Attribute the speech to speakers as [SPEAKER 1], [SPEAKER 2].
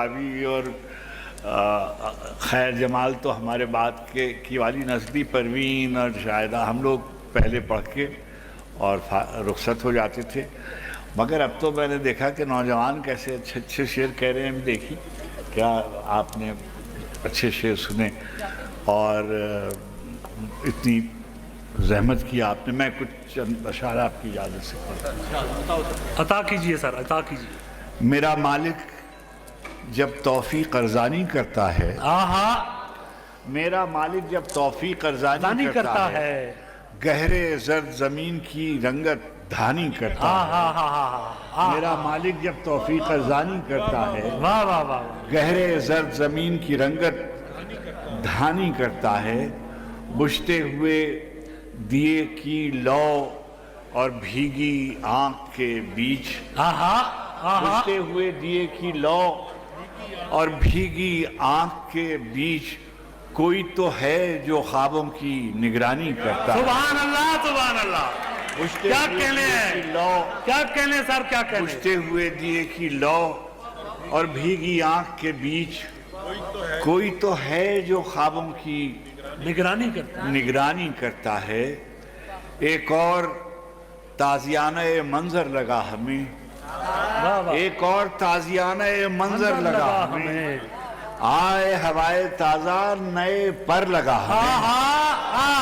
[SPEAKER 1] ابھی اور خیر جمال تو ہمارے بات کی والی نسلی پروین اور شاہدہ ہم لوگ پہلے پڑھ کے اور رخصت ہو جاتے تھے، مگر اب تو میں نے دیکھا کہ نوجوان کیسے اچھے اچھے شعر کہہ رہے ہیں. دیکھی کیا آپ نے اچھے شعر سنے اور اتنی زحمت کی آپ نے. میں کچھ چند اشعار آپ کی اجازت سے پڑھتا ہوں.
[SPEAKER 2] عطا کیجئے سر، عطا کیجئے.
[SPEAKER 1] میرا مالک جب توفیق ارزانی کرتا ہے، میرا مالک جب توفیق ارزانی کرتا ہے، گہرے زرد زمین کی رنگت دھانی کرتا ہے. میرا مالک جب توفیق ارزانی کرتا ہے، گہرے زرد زمین کی رنگت دھانی کرتا ہے. بجھتے ہوئے دیے کی لو اور بھیگی آنکھ کے بیچ، بجھتے ہوئے دیے کی لو اور بھیگی آنکھ کے بیچ کوئی تو ہے جو خوابوں کی نگرانی کرتا ہے.
[SPEAKER 2] سبحان اللہ، سبحان اللہ. کیا کہنے ہیں، کیا کہنے سر، کیا کہنے.
[SPEAKER 1] بجھتے ہوئے دیے کی لو اور بھیگی آنکھ کے بیچ کوئی تو ہے جو خوابوں کی نگرانی کرتا ہے. ایک اور تازیانہ منظر لگا ہمیں، ایک اور تازیانہ منظر لگا ہمیں، آئے ہوائے تازہ نئے پر لگا ہمیں.